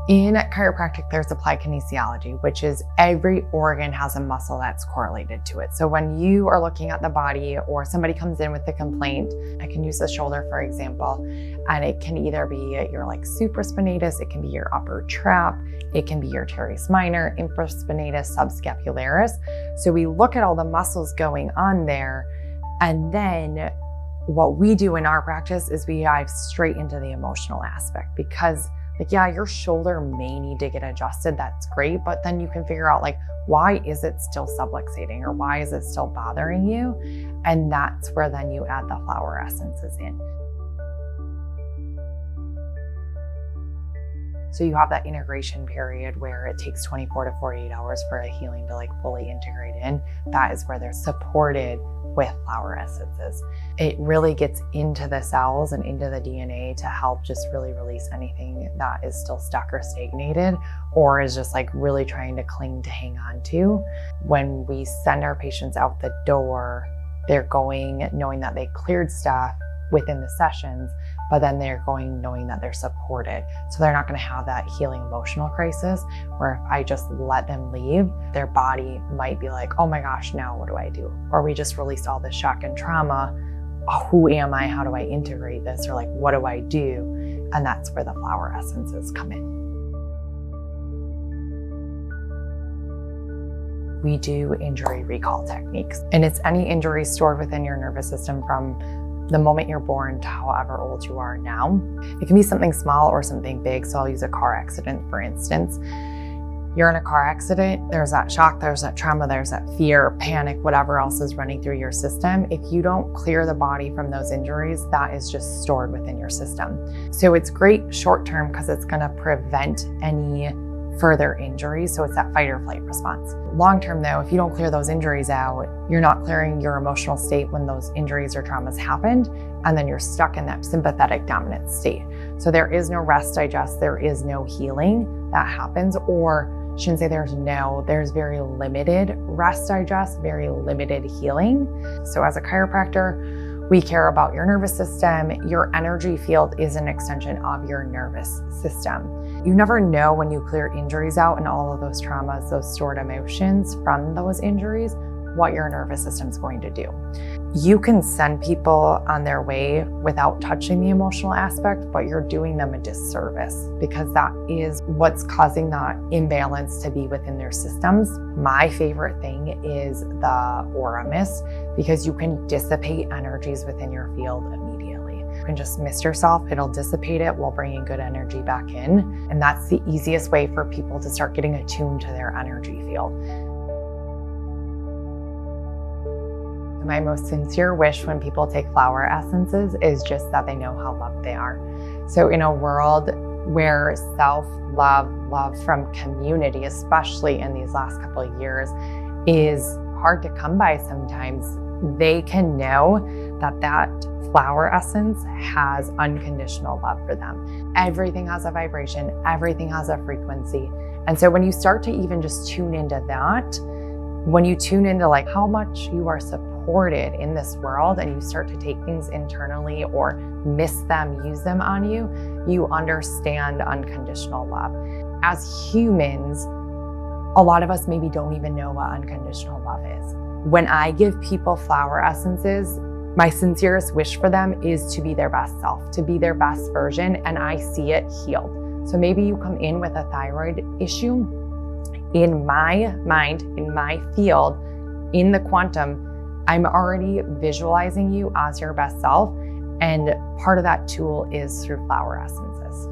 In chiropractic, there's applied kinesiology, which is every organ has a muscle that's correlated to it. So when you are looking at the body or somebody comes in with a complaint, I can use the shoulder, for example, and it can either be your supraspinatus, it can be your upper trap, it can be your teres minor, infraspinatus, subscapularis. So we look at all the muscles going on there, and then what we do in our practice is we dive straight into the emotional aspect, because yeah, your shoulder may need to get adjusted, that's great, but then you can figure out why is it still subluxating, or why is it still bothering you? And that's where then you add the flower essences in. So you have that integration period where it takes 24 to 48 hours for a healing to fully integrate in. That is where they're supported with flower essences. It really gets into the cells and into the DNA to help just really release anything that is still stuck or stagnated, or is just really trying to cling to hang on to. When we send our patients out the door, they're going knowing that they cleared stuff within the sessions, but then they're going knowing that they're supported. So they're not going to have that healing emotional crisis where if I just let them leave, their body might be like, oh my gosh, now what do I do? Or we just released all this shock and trauma. Oh, who am I? How do I integrate this? Or what do I do? And that's where the flower essences come in. We do injury recall techniques, and it's any injury stored within your nervous system from the moment you're born to however old you are now. It can be something small or something big. So I'll use a car accident, for instance. You're in a car accident, there's that shock, there's that trauma, there's that fear, panic, whatever else is running through your system. If you don't clear the body from those injuries, that is just stored within your system. So it's great short term because it's gonna prevent any further injuries. So it's that fight or flight response. Long term though, if you don't clear those injuries out, you're not clearing your emotional state when those injuries or traumas happened, and then you're stuck in that sympathetic dominant state. So there is no rest, digest, there is no healing that happens, or I shouldn't say there's very limited rest, digest, very limited healing. So as a chiropractor, we care about your nervous system. Your energy field is an extension of your nervous system. You never know when you clear injuries out and all of those traumas, those stored emotions from those injuries, what your nervous system is going to do. You can send people on their way without touching the emotional aspect, but you're doing them a disservice because that is what's causing that imbalance to be within their systems. My favorite thing is the aura mist, because you can dissipate energies within your field immediately. You can just mist yourself, it'll dissipate it while bringing good energy back in. And that's the easiest way for people to start getting attuned to their energy field. My most sincere wish when people take flower essences is just that they know how loved they are. So in a world where self-love, love from community, especially in these last couple of years, is hard to come by sometimes, they can know that that flower essence has unconditional love for them. Everything has a vibration, everything has a frequency. And so when you start to even just tune into that, when you tune into how much you are supported in this world, and you start to take things internally or miss them, use them on you, you understand unconditional love. As humans, a lot of us maybe don't even know what unconditional love is. When I give people flower essences, my sincerest wish for them is to be their best self, to be their best version, and I see it healed. So maybe you come in with a thyroid issue. In my mind, in my field, in the quantum, I'm already visualizing you as your best self. And part of that tool is through flower essences.